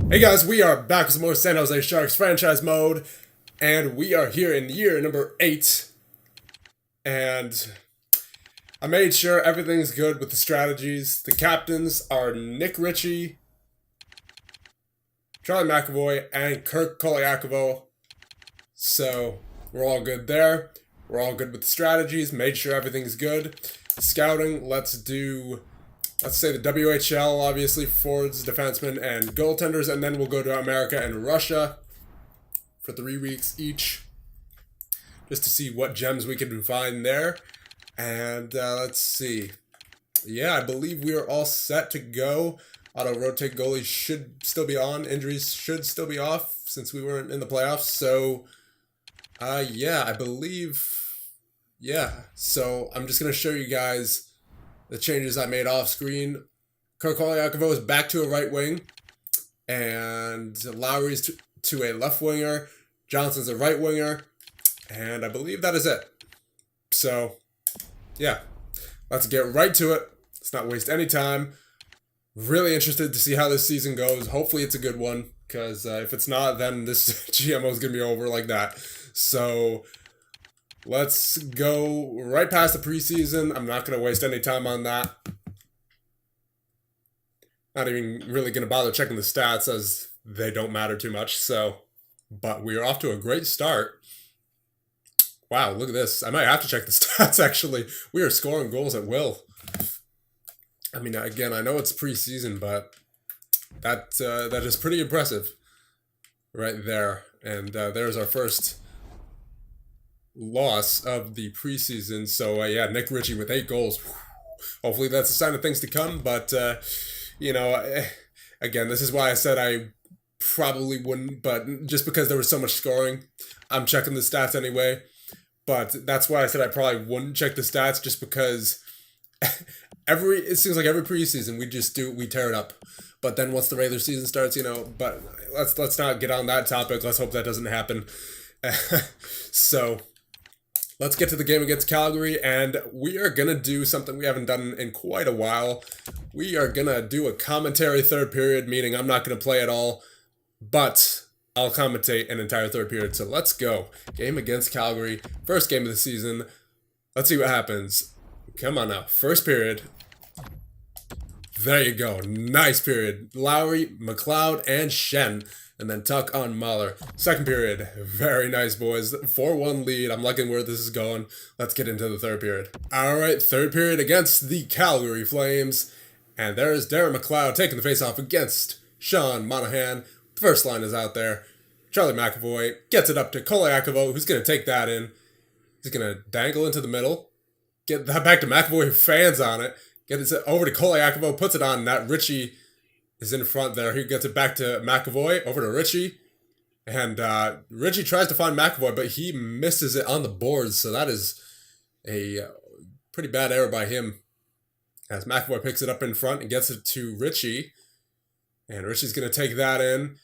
Hey guys, we are back with some more San Jose Sharks franchise mode, and we are here in year number 8. And I made sure everything's good with the strategies. The captains are Nick Ritchie, Charlie McAvoy, and Kirk Koliakovo. So we're all good there. We're all good with the strategies. Made sure everything's good. Scouting, let's say the WHL, obviously, forwards, defensemen, and goaltenders, and then we'll go to America and Russia for 3 weeks each, just to see what gems we can find there. And let's see. Yeah, I believe we are all set to go. Auto rotate goalies should still be on. Injuries should still be off since we weren't in the playoffs. So, yeah, I believe. Yeah, so I'm just going to show you guys the changes I made off screen. Kirk Koliakovo is back to a right wing, and Lowry's to a left winger. Johnson's a right winger, and I believe that is it. So, yeah, let's get right to it. Let's not waste any time. Really interested to see how this season goes. Hopefully it's a good one, because if it's not, then this GMO is going to be over like that. So, let's go right past the preseason. I'm not going to waste any time on that. Not even really going to bother checking the stats, as they don't matter too much. So, but we are off to a great start. Wow, look at this. I might have to check the stats, actually. We are scoring goals at will. I mean, again, I know it's preseason, but that is pretty impressive right there. And there's our first loss of the preseason. So, yeah, Nick Ritchie with 8 goals. Hopefully that's a sign of things to come. But, again, this is why I said I probably wouldn't. But just because there was so much scoring, I'm checking the stats anyway. But that's why I said I probably wouldn't check the stats, just because it seems like every preseason we tear it up. But then once the regular season starts, but let's not get on that topic. Let's hope that doesn't happen. So let's get to the game against Calgary, and we are gonna do something we haven't done in quite a while. We are gonna do a commentary third period, meaning I'm not gonna play at all, but I'll commentate an entire third period. So let's go. Game against Calgary. First game of the season. Let's see what happens. Come on now. First period. There you go. Nice period. Lowry, McLeod, and Shen. And then Tuck on Mahler. Second period. Very nice, boys. 4-1 lead. I'm liking where this is going. Let's get into the third period. All right. Third period against the Calgary Flames. And there's Darren McLeod taking the faceoff against Sean Monahan. First line is out there. Charlie McAvoy gets it up to Koliakovo, who's going to take that in. He's going to dangle into the middle. Get that back to McAvoy, who fans on it. Gets it over to Koliakovo, puts it on net. Ritchie is in front there. He gets it back to McAvoy, over to Ritchie. And Ritchie tries to find McAvoy, but he misses it on the boards. So that is a pretty bad error by him. As McAvoy picks it up in front and gets it to Ritchie. And Ritchie's going to take that in.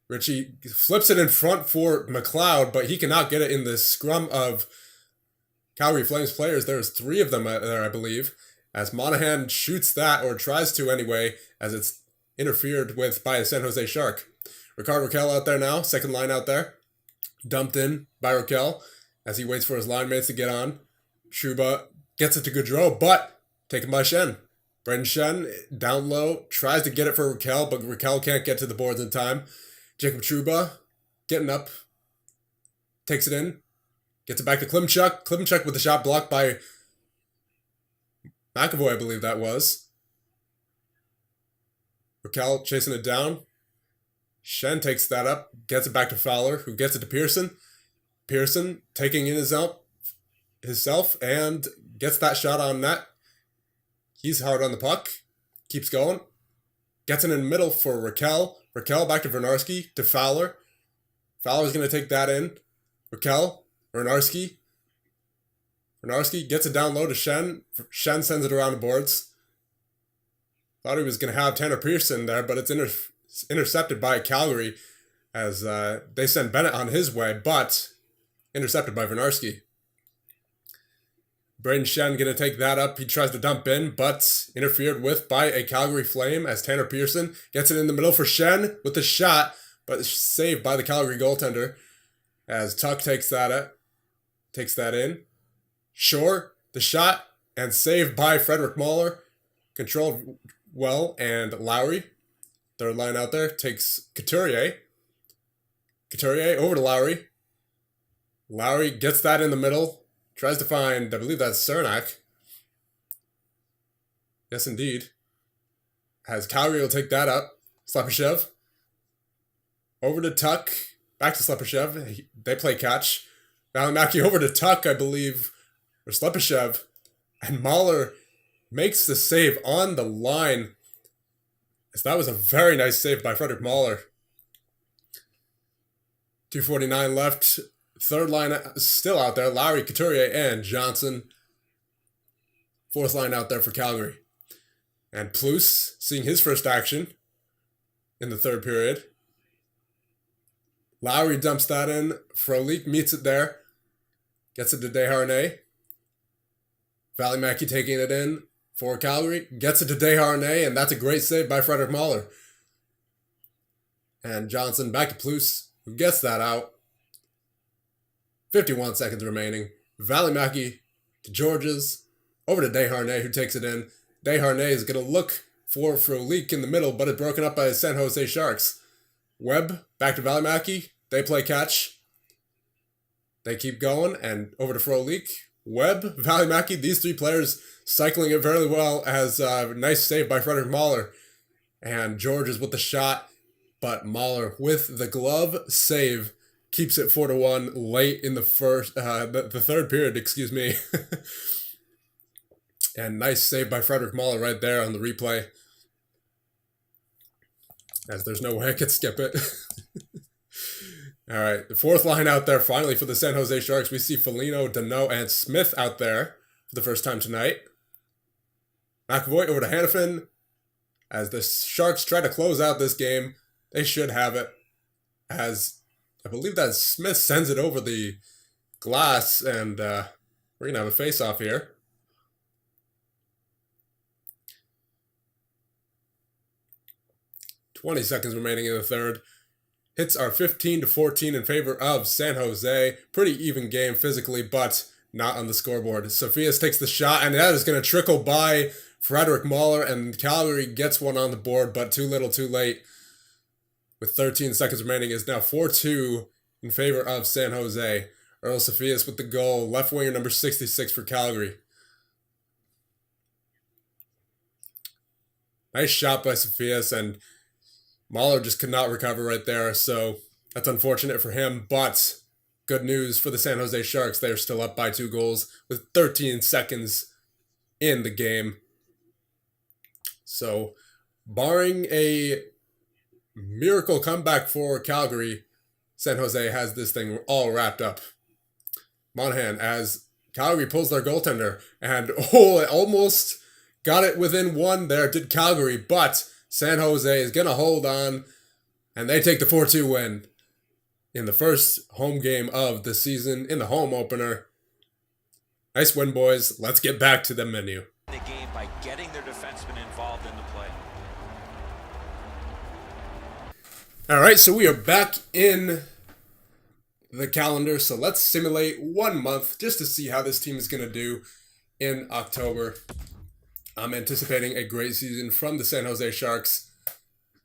Ritchie flips it in front for McLeod, but he cannot get it in the scrum of Calgary Flames players. There's 3 of them there, I believe, as Monahan shoots that, or tries to anyway, as it's interfered with by a San Jose Shark. Rickard Rakell out there now, second line out there. Dumped in by Rakell as he waits for his line mates to get on. Trouba gets it to Gaudreau, but taken by Shen. Brendan Shen, down low, tries to get it for Rakell, but Rakell can't get to the boards in time. Jacob Trouba, getting up, takes it in, gets it back to Klimchuk. Klimchuk with the shot blocked by McAvoy, I believe that was. Rakell chasing it down. Shen takes that up, gets it back to Fowler, who gets it to Pearson. Pearson taking in himself and gets that shot on net. He's hard on the puck, keeps going, gets it in the middle for Rakell. Rakell back to Vernarski, to Fowler. Fowler's going to take that in. Rakell, Vernarski. Vernarski gets it down low to Shen. Shen sends it around the boards. Thought he was going to have Tanner Pearson there, but it's intercepted by Calgary as they send Bennett on his way, but intercepted by Vernarski. Braden Shen going to take that up. He tries to dump in, but interfered with by a Calgary Flame as Tanner Pearson gets it in the middle for Shen with the shot, but it's saved by the Calgary goaltender as Tuck takes that in. Shore, the shot, and saved by Frederick Mahler. Controlled well, and Lowry, third line out there, takes Couturier. Couturier over to Lowry. Lowry gets that in the middle. Tries to find, I believe that's Cernak. Yes, indeed. As Calgary will take that up. Slepyshev. Over to Tuck. Back to Slepyshev. They play catch. Valimaki over to Tuck, I believe. Or Slepyshev. And Mahler makes the save on the line. So that was a very nice save by Frederick Mahler. 2:49 left. Third line still out there. Lowry, Couturier, and Johnson. Fourth line out there for Calgary. And Plus seeing his first action in the third period. Lowry dumps that in. Frolik meets it there. Gets it to Desharnais. Valimaki taking it in for Calgary. Gets it to Desharnais, and that's a great save by Frederick Mahler. And Johnson back to Plus, who gets that out. 51 seconds remaining. Valimaki to Georges. Over to Desharnais, who takes it in. Desharnais is going to look for Frolik in the middle, but it's broken up by the San Jose Sharks. Webb, back to Valimaki. They play catch. They keep going, and over to Frolik. Webb, Valimaki, these three players cycling it very well as a nice save by Frederick Mahler. And Georges with the shot, but Mahler with the glove save keeps it 4-1 late in the third period, excuse me. And nice save by Frederick Mahler right there on the replay. As there's no way I could skip it. All right, the fourth line out there finally for the San Jose Sharks. We see Foligno, Danault, and Smith out there for the first time tonight. McAvoy over to Hannafin. As the Sharks try to close out this game, they should have it. As I believe that Smith sends it over the glass, and we're going to have a face-off here. .20 seconds remaining in the third. Hits are 15-14 in favor of San Jose. Pretty even game physically, but not on the scoreboard. Sophias takes the shot, and that is going to trickle by Frederick Mahler, and Calgary gets one on the board, but too little, too late. With 13 seconds remaining, is now 4-2 in favor of San Jose. Earl Sophias with the goal. Left winger number 66 for Calgary. Nice shot by Sophias, and Mahler just could not recover right there, so that's unfortunate for him, but good news for the San Jose Sharks. They are still up by 2 goals with 13 seconds in the game. So, barring a miracle comeback for Calgary, San Jose has this thing all wrapped up. Monahan, as Calgary pulls their goaltender, and it almost got it within 1 there, did Calgary, but San Jose is going to hold on, and they take the 4-2 win in the first home game of the season, in the home opener. Nice win, boys. Let's get back to the menu. The game by getting their defensemen involved in the play. All right, so we are back in the calendar, so let's simulate 1 month just to see how this team is going to do in October. I'm anticipating a great season from the San Jose Sharks.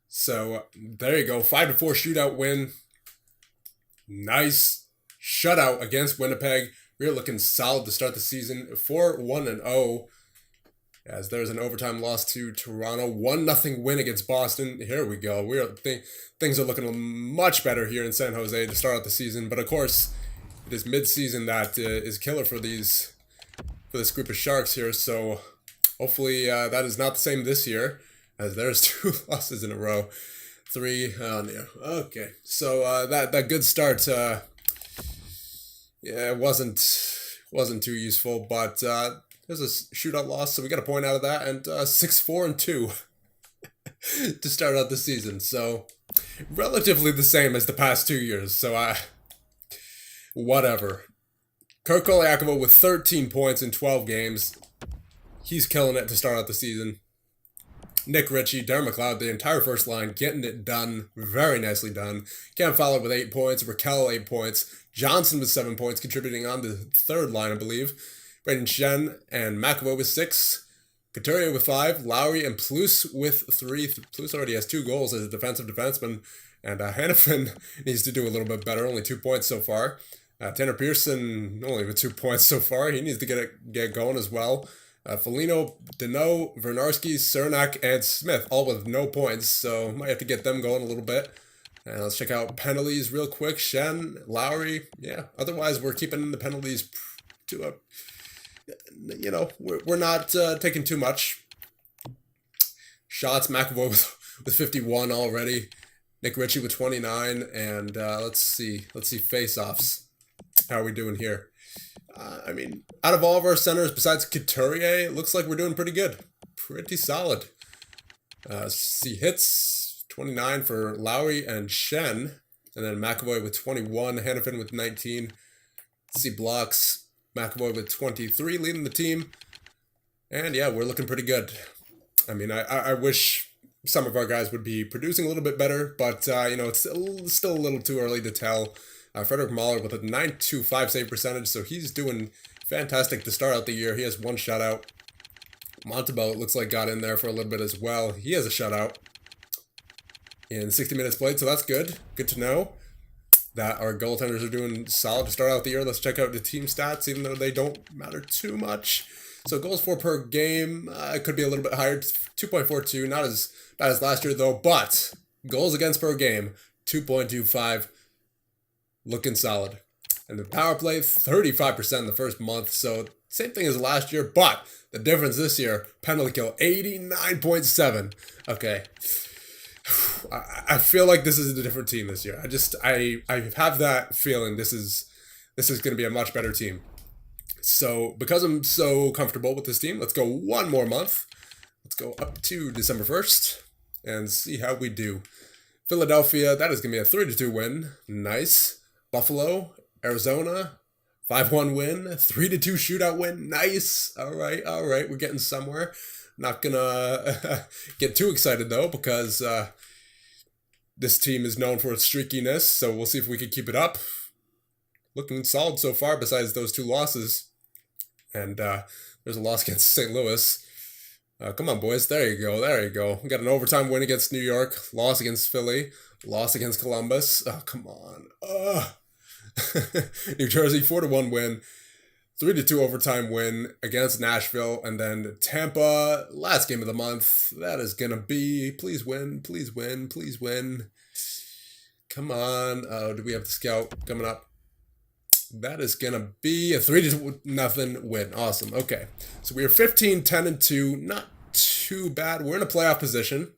So there you go, 5-4 shootout win. Nice shutout against Winnipeg. We're looking solid to start the season. 4-1-0. As there's an overtime loss to Toronto. 1-0 win against Boston. Here we go. Things are looking much better here in San Jose to start out the season. But of course, it is mid-season that is killer for this group of Sharks here. So hopefully that is not the same this year, as there's 2 losses in a row. 3, oh no. Okay, so that good start, wasn't too useful, but there's a shootout loss, so we got a point out of that, and 6-4-2 to start out the season. So relatively the same as the past 2 years. So whatever. Kurt Koliakovo with 13 points in 12 games. He's killing it to start out the season. Nick Ritchie, Darren McLeod, the entire first line, getting it done. Very nicely done. Cam Fowler with 8 points. Raquel, 8 points. Johnson with 7 points, contributing on the third line, I believe. Braden Shen and McAvoy with 6. Couturier with 5. Lowry and Plus with 3. Plus already has 2 goals as a defensive defenseman. And Hannafin needs to do a little bit better. Only 2 points so far. Tanner Pearson only with 2 points so far. He needs to get going as well. Foligno, Deneau, Vernarski, Cernak, and Smith, all with no points, so might have to get them going a little bit. And let's check out penalties real quick. Shen, Lowry, yeah. Otherwise, we're keeping the penalties to a, we're not taking too much. Shots, McAvoy with 51 already. Nick Ritchie with 29, and let's see face-offs. How are we doing here? I mean, out of all of our centers, besides Couturier, it looks like we're doing pretty good. Pretty solid. See hits, 29 for Lowry and Shen. And then McAvoy with 21, Hannafin with 19. See blocks, McAvoy with 23 leading the team. And yeah, we're looking pretty good. I mean, I wish some of our guys would be producing a little bit better, but, it's still a little too early to tell. Frederick Mahler with a 925 save percentage, so he's doing fantastic to start out the year. He has 1 shutout. Montebill, it looks like, got in there for a little bit as well. He has a shutout in 60 minutes played, so that's good. Good to know that our goaltenders are doing solid to start out the year. Let's check out the team stats, even though they don't matter too much. So goals for per game, it could be a little bit higher, 2.42, not as bad as last year though, but goals against per game, 2.25. Looking solid. And the power play, 35% in the first month. So same thing as last year, but the difference this year, penalty kill, 89.7. Okay. I feel like this is a different team this year. I have that feeling this is going to be a much better team. So because I'm so comfortable with this team, let's go one more month. Let's go up to December 1st and see how we do. Philadelphia, that is going to be a 3-2 win. Nice. Buffalo, Arizona, 5-1 win, 3-2 shootout win. Nice. All right. We're getting somewhere. Not gonna get too excited though, because this team is known for its streakiness. So we'll see if we can keep it up. Looking solid so far, besides those 2 losses. And there's a loss against St. Louis. Come on, boys. There you go. We got an overtime win against New York. Loss against Philly. Loss against Columbus. Oh, come on. New Jersey, 4-1 win. 3-2 overtime win against Nashville. And then Tampa, last game of the month. That is going to be, please win. Come on. Do we have the scout coming up? That is going to be a 3-0 win. Awesome. Okay. So we are 15-10-2. Not too bad. We're in a playoff position.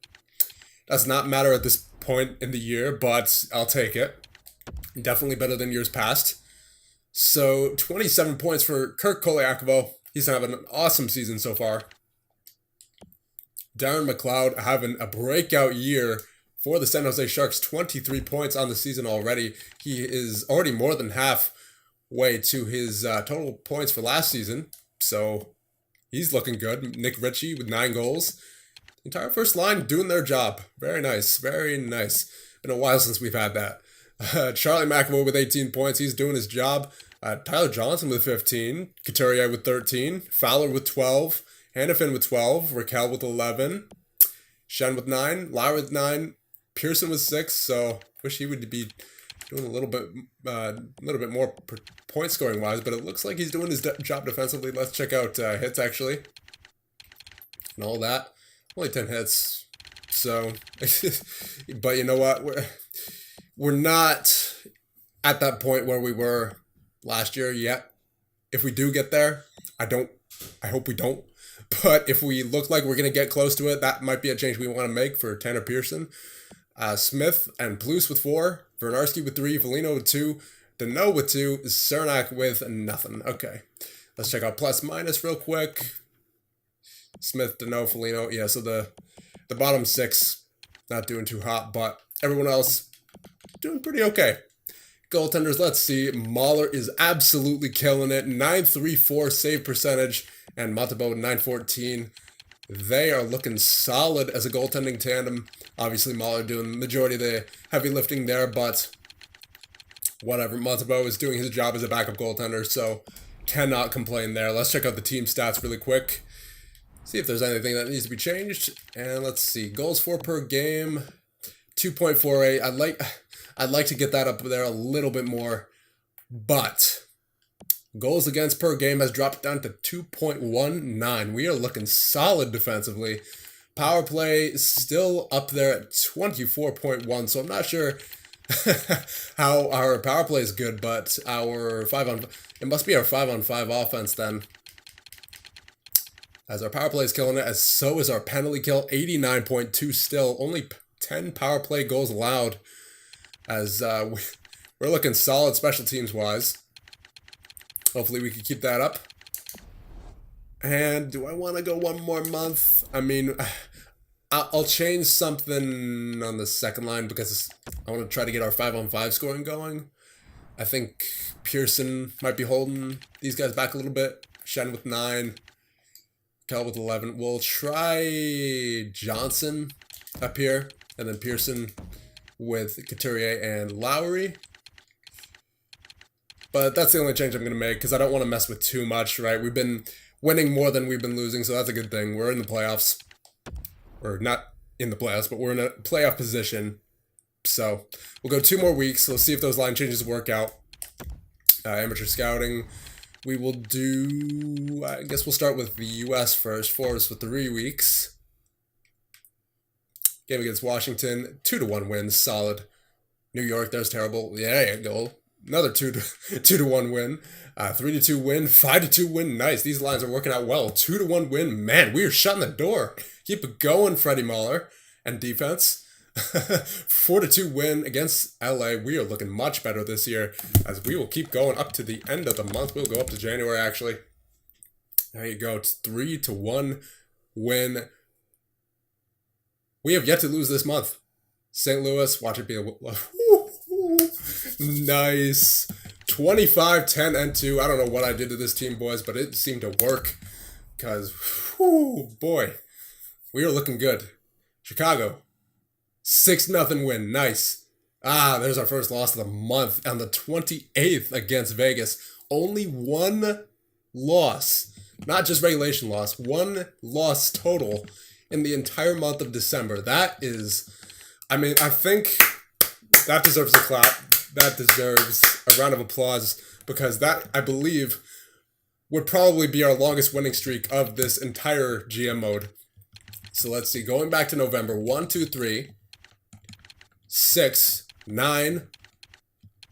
Does not matter at this point in the year, but I'll take it. Definitely better than years past. So 27 points for Kurt Koliakovo. He's having an awesome season so far. Darren McLeod having a breakout year for the San Jose Sharks. 23 points on the season already. He is already more than halfway to his total points for last season. So he's looking good. Nick Ritchie with 9 goals. The entire first line doing their job. Very nice. Been a while since we've had that. Charlie McAvoy with 18 points. He's doing his job. Tyler Johnson with 15. Couturier with 13. Fowler with 12. Hannafin with 12. Raquel with 11. Shen with 9. Lowry with 9. Pearson with 6. So wish he would be doing a little bit more point scoring wise, but it looks like he's doing his job defensively. Let's check out hits actually and all that. Only 10 hits. So, but you know what? We're not at that point where we were last year yet. If we do get there, I hope we don't. But if we look like we're going to get close to it, that might be a change we want to make for Tanner Pearson. Smith and Plus with 4. Vernarski with 3. Foligno with 2. Deneau with 2. Cernak with nothing. Okay. Let's check out plus minus real quick. Smith, Deneau, Foligno. Yeah, so the bottom 6 not doing too hot, but everyone else doing pretty okay. Goaltenders, let's see. Mahler is absolutely killing it. 934 save percentage, and Montembeault 914. They are looking solid as a goaltending tandem. Obviously, Mahler doing the majority of the heavy lifting there, but whatever. Montembeault is doing his job as a backup goaltender, so cannot complain there. Let's check out the team stats really quick. See if there's anything that needs to be changed. And let's see. Goals for per game, 2.48. I'd like to get that up there a little bit more, but goals against per game has dropped down to 2.19. We are looking solid defensively. Power play still up there at 24.1, so I'm not sure how our power play is good, but it must be our 5-on-5 offense then. As our power play is killing it, as so is our penalty kill, 89.2 still. Only 10 power play goals allowed. As we're looking solid special teams wise. Hopefully we can keep that up. And do I want to go one more month? I mean, I'll change something on the second line because I want to try to get our 5-on-5 scoring going. I think Pearson might be holding these guys back a little bit. Shen with 9. Kel with 11. We'll try Johnson up here. And then Pearson with Couturier and Lowry. But that's the only change I'm going to make because I don't want to mess with too much, right? We've been winning more than we've been losing, so that's a good thing. We're in the playoffs. Or not in the playoffs, but we're in a playoff position. So we'll go 2 more weeks. We'll see if those line changes work out. Amateur scouting. We will do, I guess we'll start with the U.S. first. Forwards for 3 weeks. Game against Washington, 2-1 win, solid. New York, there's terrible. Yeah, there you go. Another 2-1 win. 3-2 win, 5-2 win. Nice. These lines are working out well. 2-1 win. Man, we are shutting the door. Keep it going, Freddie Mahler and defense. 4-2 win against LA. We are looking much better this year as we will keep going up to the end of the month. We'll go up to January, actually. There you go. It's 3-1 win. We have yet to lose this month. St. Louis, watch it be a... Nice. 25, 10, and 2. I don't know what I did to this team, boys, but it seemed to work. Because, boy, we are looking good. Chicago, 6-0 win. Nice. There's our first loss of the month on the 28th against Vegas. Only 1 loss. Not just regulation loss. 1 loss total in the entire month of December. That is, I mean, I think that deserves a clap. That deserves a round of applause because that, I believe, would probably be our longest winning streak of this entire GM mode. So let's see. Going back to November, 1, 2, 3, 6, 9,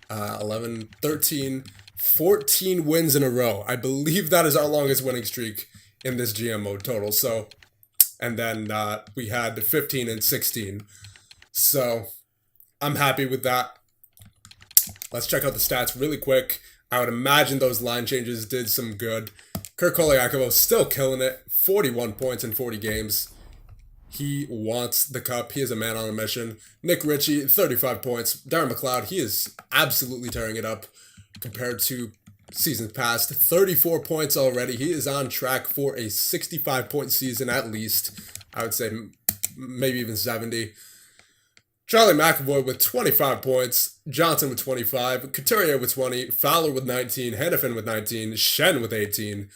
11, 13, 14 wins in a row. I believe that is our longest winning streak in this GM mode total. So, and then we had 15 and 16. So I'm happy with that. Let's check out the stats really quick. I would imagine those line changes did some good. Kirk Koliakovo still killing it. 41 points in 40 games. He wants the cup. He is a man on a mission. Nick Ritchie, 35 points. Darren McLeod, he is absolutely tearing it up compared to seasons past. 34 points already. He is on track for a 65-point season at least. I would say maybe even 70. Charlie McAvoy with 25 points, Johnson with 25, Couturier with 20, Fowler with 19, Hannafin with 19, Shen with 18,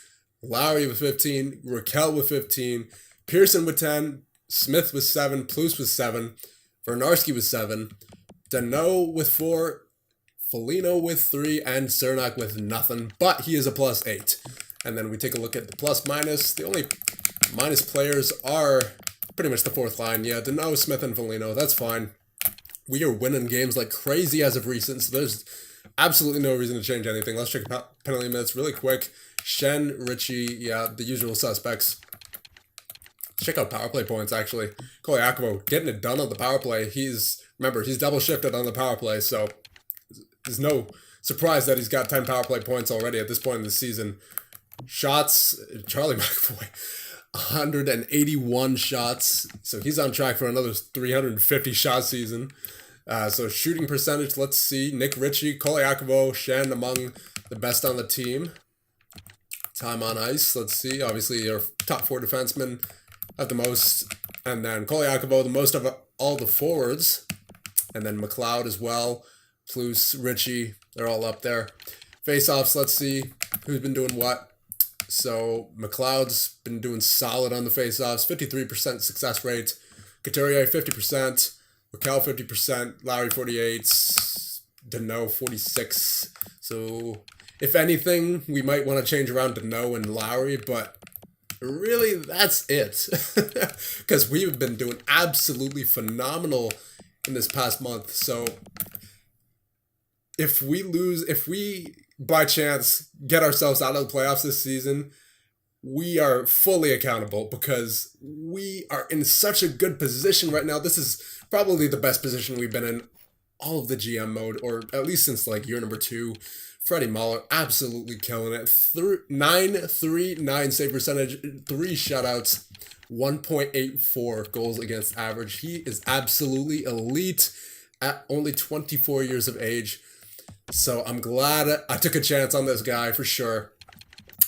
Lowry with 15, Raquel with 15, Pearson with 10, Smith with 7, Plus with 7, Vernarski with 7, Danault with 4, Foligno with 3, and Cernak with nothing, but he is a plus 8. And then we take a look at the plus minus. The only minus players are pretty much the fourth line. Yeah, Danault, Smith, and Foligno. That's fine. We are winning games like crazy as of recent, so there's absolutely no reason to change anything. Let's check penalty minutes really quick. Shen, Ritchie, yeah, the usual suspects. Let's check out power play points, actually. Koliakovo getting it done on the power play. Remember, he's double shifted on the power play, so there's no surprise that he's got 10 power play points already at this point in the season. Shots, Charlie McAvoy, 181 shots. So he's on track for another 350 shot season. So shooting percentage, let's see. Nick Ritchie, Koliakovo, Shen among the best on the team. Time on ice, let's see. Obviously, our top 4 defensemen have the most. And then Koliakovo, the most of all the forwards. And then McLeod as well. Plus, Ritchie, they're all up there. Face-offs, let's see who's been doing what. So McLeod's been doing solid on the face-offs. 53% success rate. Couturier, 50%. Raquel, 50%. Lowry, 48%. Deneau, 46%. So if anything, we might want to change around Deneau and Lowry, but really, that's it. Because we've been doing absolutely phenomenal in this past month. So if we by chance get ourselves out of the playoffs this season, we are fully accountable because we are in such a good position right now. This is probably the best position we've been in all of the GM mode, or at least since like year number 2. Freddie Mahler absolutely killing it. 939 save percentage, 3 shutouts, 1.84 goals against average. He is absolutely elite at only 24 years of age. So I'm glad I took a chance on this guy for sure.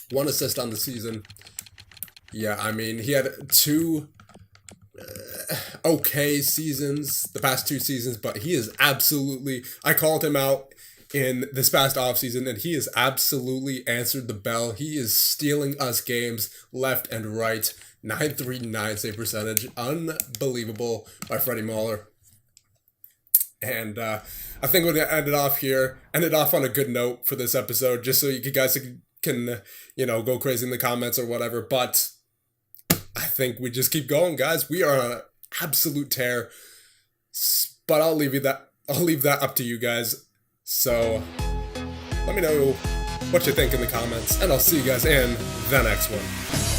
1 assist on the season. Yeah, I mean, he had 2 okay seasons, the past 2 seasons, but he is absolutely, I called him out in this past offseason, and he has absolutely answered the bell. He is stealing us games left and right. 939 save percentage. Unbelievable by Freddie Mahler. And I think we're going to end it off here. End it off on a good note for this episode, just so you guys can go crazy in the comments or whatever. But I think we just keep going, guys. We are on an absolute tear. But I'll leave that up to you guys. So let me know what you think in the comments, and I'll see you guys in the next one.